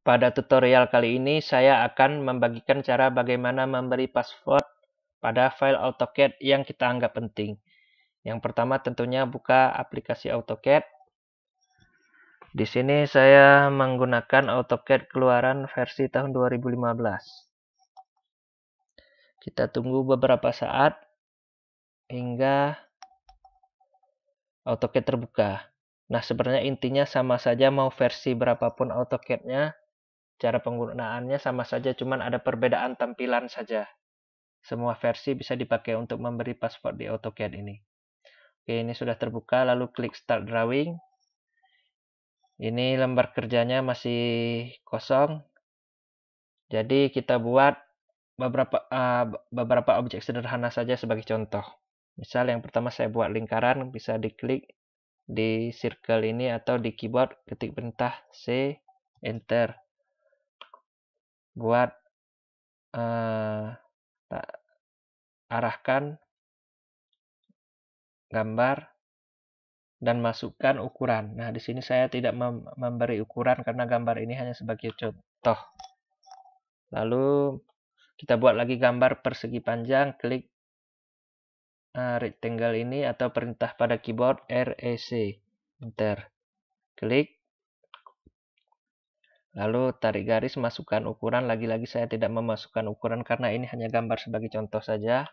Pada tutorial kali ini saya akan membagikan cara bagaimana memberi password pada file AutoCAD yang kita anggap penting. Yang pertama tentunya buka aplikasi AutoCAD. Di sini saya menggunakan AutoCAD keluaran versi tahun 2015. Kita tunggu beberapa saat hingga AutoCAD terbuka. Nah, sebenarnya intinya sama saja mau versi berapapun AutoCAD-nya, cara penggunaannya sama saja, cuman ada perbedaan tampilan saja. Semua versi bisa dipakai untuk memberi password di AutoCAD ini. Oke, ini sudah terbuka, lalu klik Start Drawing. Ini lembar kerjanya masih kosong. Jadi kita buat beberapa objek sederhana saja sebagai contoh. Misal yang pertama saya buat lingkaran, bisa diklik di circle ini atau di keyboard ketik perintah C, Enter. Buat arahkan gambar dan masukkan ukuran. Nah, di sini saya tidak memberi ukuran karena gambar ini hanya sebagai contoh. Lalu kita buat lagi gambar persegi panjang, klik rectangle ini atau perintah pada keyboard REC, Enter. Klik. Lalu tarik garis, masukkan ukuran. Lagi-lagi saya tidak memasukkan ukuran karena ini hanya gambar sebagai contoh saja.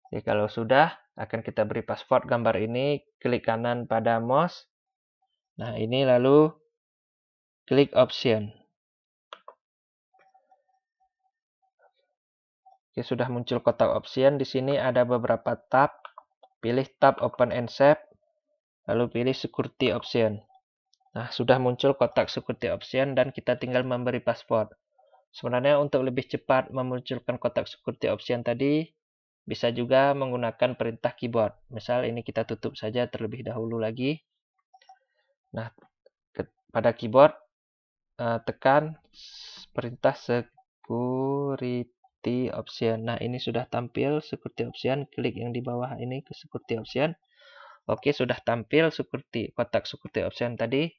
Oke, kalau sudah, akan kita beri password gambar ini. Klik kanan pada mouse. Nah, ini lalu klik option. Oke, sudah muncul kotak option. Di sini ada beberapa tab. Pilih tab Open and Save. Lalu pilih Security Option. Nah, sudah muncul kotak Security Option dan kita tinggal memberi password. Sebenarnya untuk lebih cepat memunculkan kotak Security Option tadi, bisa juga menggunakan perintah keyboard. Misal ini kita tutup saja terlebih dahulu lagi. Nah, pada keyboard tekan perintah Security Option. Nah, ini sudah tampil Security Option. Klik yang di bawah ini ke Security Option. Oke, sudah tampil kotak Security Option tadi.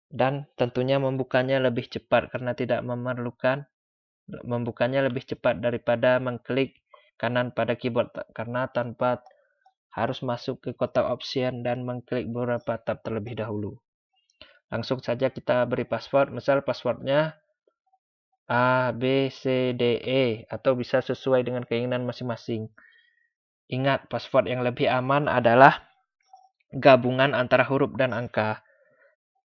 Dan tentunya membukanya lebih cepat karena tidak memerlukan membukanya lebih cepat daripada mengklik kanan pada keyboard karena tanpa harus masuk ke kotak option dan mengklik beberapa tab terlebih dahulu. Langsung saja kita beri password. Misal passwordnya A, B, C, D, E atau bisa sesuai dengan keinginan masing-masing. Ingat, password yang lebih aman adalah gabungan antara huruf dan angka.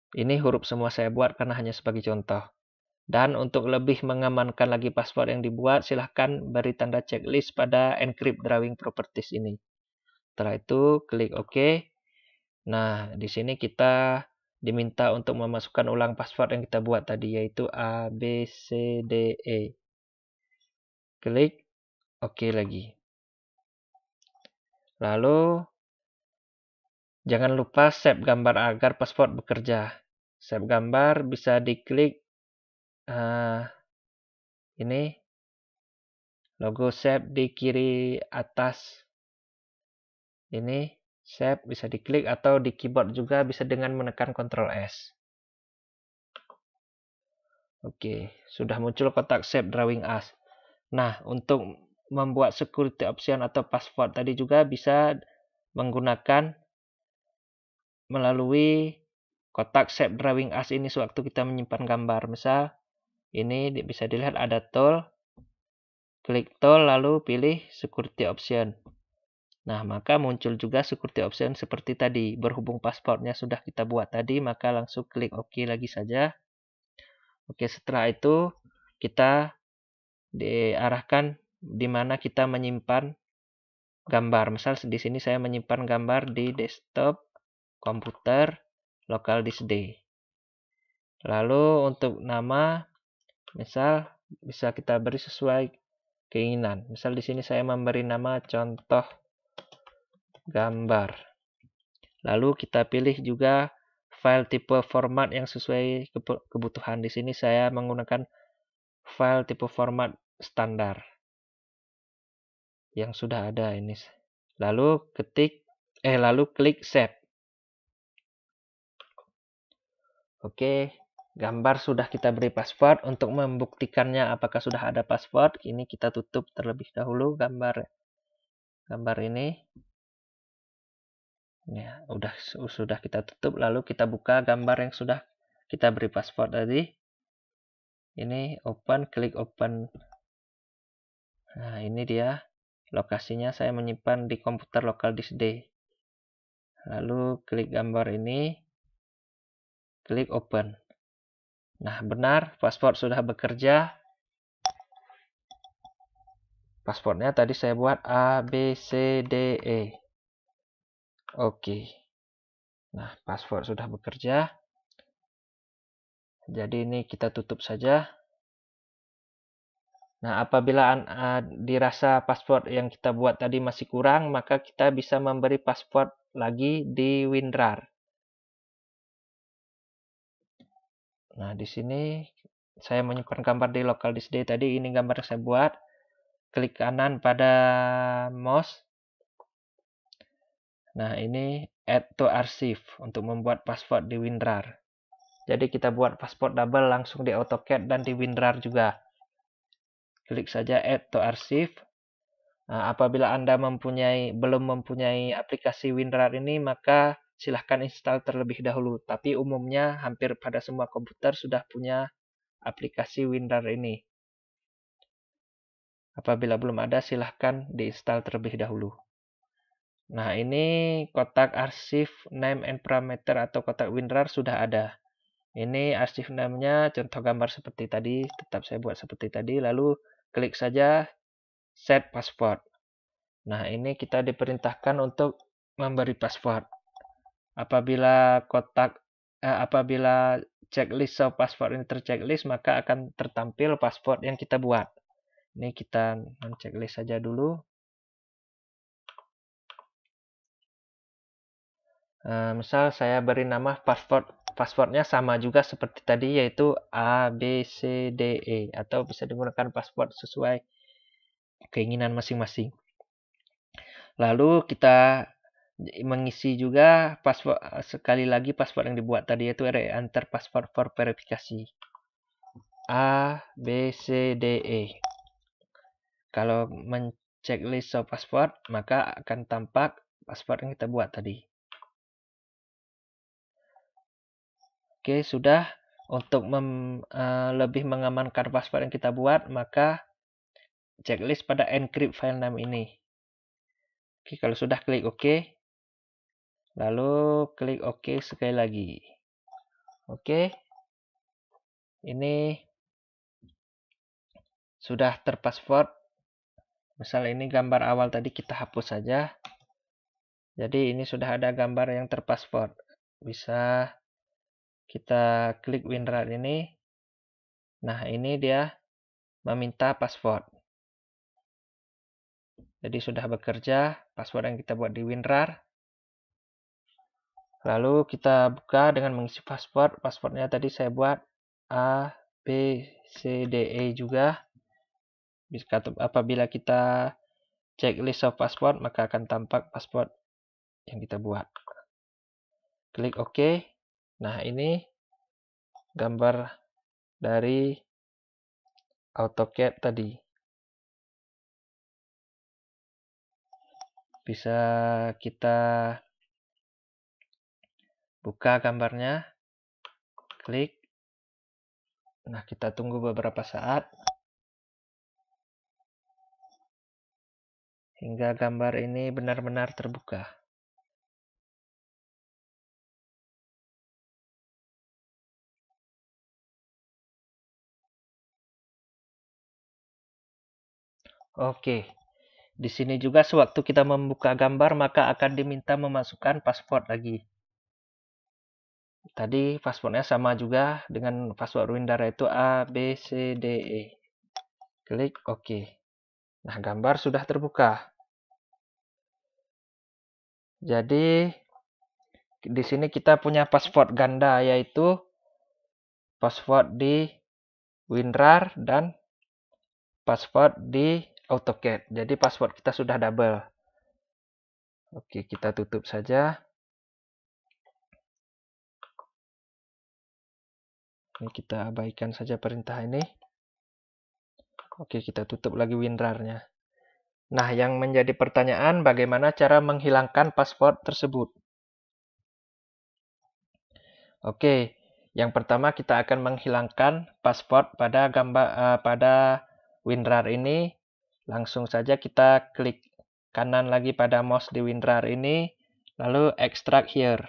Ini huruf semua saya buat karena hanya sebagai contoh. Dan untuk lebih mengamankan lagi password yang dibuat, silahkan beri tanda checklist pada Encrypt Drawing Properties ini. Setelah itu, klik OK. Nah, di sini kita diminta untuk memasukkan ulang password yang kita buat tadi, yaitu A, B, C, D, E. Klik OK lagi. Lalu, jangan lupa save gambar agar password bekerja. Save gambar bisa diklik ini logo save di kiri atas. Ini save bisa diklik atau di keyboard juga bisa dengan menekan Ctrl S. Oke, sudah muncul kotak save drawing as. Nah, untuk membuat security option atau password tadi juga bisa menggunakan melalui kotak save drawing as ini sewaktu kita menyimpan gambar. Misal, ini bisa dilihat ada tool. Klik tool lalu pilih security option. Nah, maka muncul juga security option seperti tadi. Berhubung passwordnya sudah kita buat tadi, maka langsung klik OK lagi saja. Oke, setelah itu kita diarahkan di mana kita menyimpan gambar. Misal di sini saya menyimpan gambar di desktop, komputer, local disk D. Lalu untuk nama, misal bisa kita beri sesuai keinginan. Misal di sini saya memberi nama contoh gambar. Lalu kita pilih juga file tipe format yang sesuai kebutuhan. Di sini saya menggunakan file tipe format standar yang sudah ada ini. Lalu klik save. Oke, gambar sudah kita beri password. Untuk membuktikannya apakah sudah ada password, ini kita tutup terlebih dahulu gambar ini. Ya, sudah kita tutup, lalu kita buka gambar yang sudah kita beri password tadi. Ini open, klik open. Nah, ini dia lokasinya, saya menyimpan di komputer local disk D. Lalu klik gambar ini, klik open. Nah, benar password sudah bekerja. Passwordnya tadi saya buat A, B, C, D, E. Oke. Nah, password sudah bekerja. Jadi ini kita tutup saja. Nah, apabila dirasa password yang kita buat tadi masih kurang, maka kita bisa memberi password lagi di WinRAR. Nah, di sini saya menyimpan gambar di local disk D tadi. Ini gambar yang saya buat. Klik kanan pada mouse. Nah, ini add to archive untuk membuat password di WinRAR. Jadi kita buat password double langsung di AutoCAD dan di WinRAR juga. Klik saja add to archive. Nah, apabila Anda belum mempunyai aplikasi WinRAR ini, maka silahkan install terlebih dahulu. Tapi umumnya hampir pada semua komputer sudah punya aplikasi WinRAR ini. Apabila belum ada, silahkan diinstal terlebih dahulu. Nah, ini kotak arsip name and parameter atau kotak WinRAR sudah ada. Ini arsip name-nya contoh gambar seperti tadi, tetap saya buat seperti tadi. Lalu klik saja set password. Nah, ini kita diperintahkan untuk memberi password. Apabila checklist show password ini terchecklist, maka akan tertampil password yang kita buat. Ini kita checklist saja dulu. Misal saya beri nama passwordnya sama juga seperti tadi, yaitu A, B, C, D, E. Atau bisa digunakan password sesuai keinginan masing-masing. Lalu kita mengisi juga password, sekali lagi password yang dibuat tadi, yaitu enter password for verifikasi. A, B, C, D, E. Kalau checklist show password, maka akan tampak password yang kita buat tadi. Oke, sudah. Untuk lebih mengamankan password yang kita buat, maka checklist pada encrypt file name ini. Oke, kalau sudah klik OK. Lalu klik OK sekali lagi. Oke. Ini sudah terpassword. Misal ini gambar awal tadi kita hapus saja. Jadi ini sudah ada gambar yang terpassword. Bisa kita klik WinRAR ini. Nah, ini dia meminta password. Jadi sudah bekerja password yang kita buat di WinRAR. Lalu kita buka dengan mengisi password. Passwordnya tadi saya buat A, B, C, D, E juga. Apabila kita cek list of password, maka akan tampak password yang kita buat. Klik OK. Nah, ini gambar dari AutoCAD tadi. Bisa kita buka gambarnya. Klik. Nah, kita tunggu beberapa saat hingga gambar ini benar-benar terbuka. Oke. Di sini juga sewaktu kita membuka gambar, maka akan diminta memasukkan password lagi. Tadi passwordnya sama juga dengan password WinRAR, itu A, B, C, D, E. Klik OK. Nah, gambar sudah terbuka. Jadi di sini kita punya password ganda, yaitu password di WinRAR dan password di AutoCAD. Jadi password kita sudah double. Oke, kita tutup saja. Ini kita abaikan saja perintah ini. Oke, kita tutup lagi WinRAR-nya. Nah, yang menjadi pertanyaan bagaimana cara menghilangkan password tersebut. Oke, yang pertama kita akan menghilangkan password pada pada WinRAR ini. Langsung saja kita klik kanan lagi pada mouse di WinRAR ini, lalu extract here.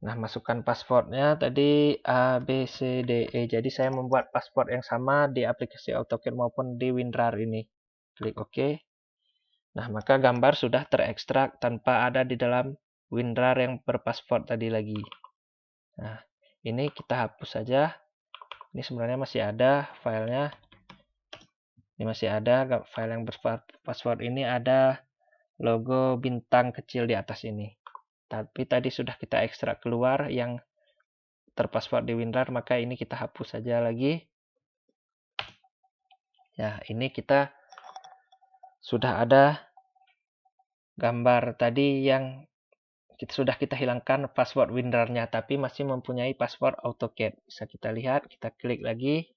Nah, masukkan passwordnya tadi A, B, C, D, E. Jadi saya membuat password yang sama di aplikasi AutoCAD maupun di WinRAR ini. Klik OK. Nah, maka gambar sudah terekstrak tanpa ada di dalam WinRAR yang berpassword tadi lagi. Nah, ini kita hapus saja. Ini sebenarnya masih ada filenya. Ini masih ada file yang berpassword ini, ada logo bintang kecil di atas ini. Tapi tadi sudah kita ekstrak keluar yang terpassword di WinRAR, maka ini kita hapus saja lagi. Ya, ini kita sudah ada gambar tadi yang sudah kita hilangkan password WinRAR-nya, tapi masih mempunyai password AutoCAD. Bisa kita lihat, kita klik lagi.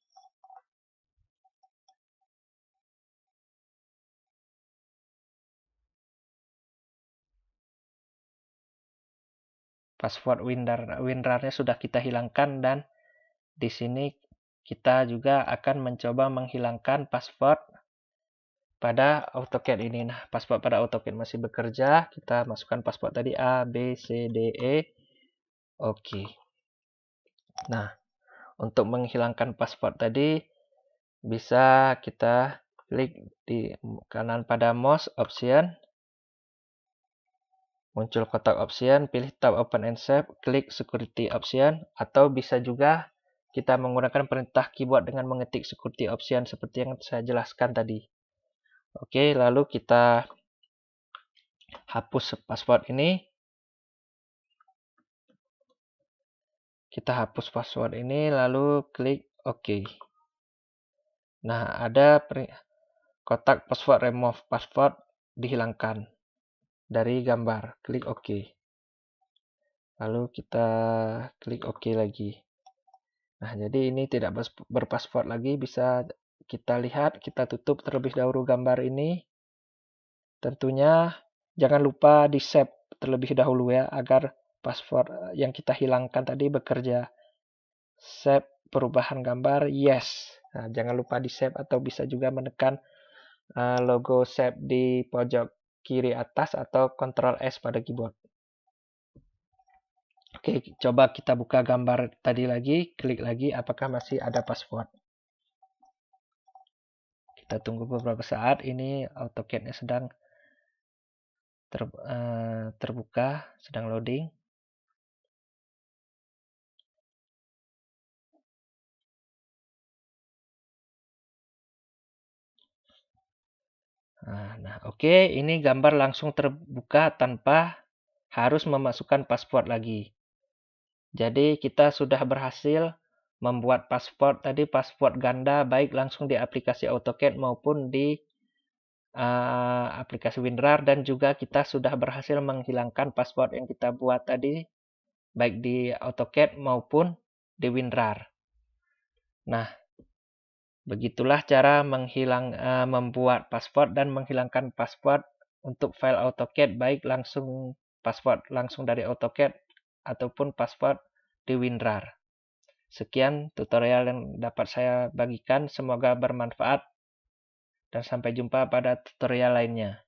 Password WinRAR-nya sudah kita hilangkan, dan di sini kita juga akan mencoba menghilangkan password pada AutoCAD ini. Nah, password pada AutoCAD masih bekerja. Kita masukkan password tadi A, B, C, D, E. Oke. Nah, untuk menghilangkan password tadi bisa kita klik di kanan pada mouse option. Muncul kotak option, pilih tab open and save, klik security option, atau bisa juga kita menggunakan perintah keyboard dengan mengetik security option seperti yang saya jelaskan tadi. Oke, lalu kita hapus password ini. Kita hapus password ini, lalu klik OK. Nah, ada kotak password remove password dihilangkan dari gambar. Klik OK. Lalu kita klik OK lagi. Nah, jadi ini tidak berpassword lagi. Bisa kita lihat, kita tutup terlebih dahulu gambar ini. Tentunya jangan lupa di save terlebih dahulu ya, agar password yang kita hilangkan tadi bekerja. Save perubahan gambar, yes. Nah, jangan lupa di save, atau bisa juga menekan logo save di pojok kiri atas atau Ctrl S pada keyboard. Oke, coba kita buka gambar tadi lagi, klik lagi apakah masih ada password. Kita tunggu beberapa saat, ini AutoCAD-nya sedang terbuka, sedang loading. Nah, oke, ini gambar langsung terbuka tanpa harus memasukkan password lagi. Jadi kita sudah berhasil membuat password tadi, password ganda, baik langsung di aplikasi AutoCAD maupun di aplikasi WinRAR, dan juga kita sudah berhasil menghilangkan password yang kita buat tadi baik di AutoCAD maupun di WinRAR. Nah, begitulah cara membuat password dan menghilangkan password untuk file AutoCAD, baik password langsung dari AutoCAD ataupun password di WinRAR. Sekian tutorial yang dapat saya bagikan, semoga bermanfaat dan sampai jumpa pada tutorial lainnya.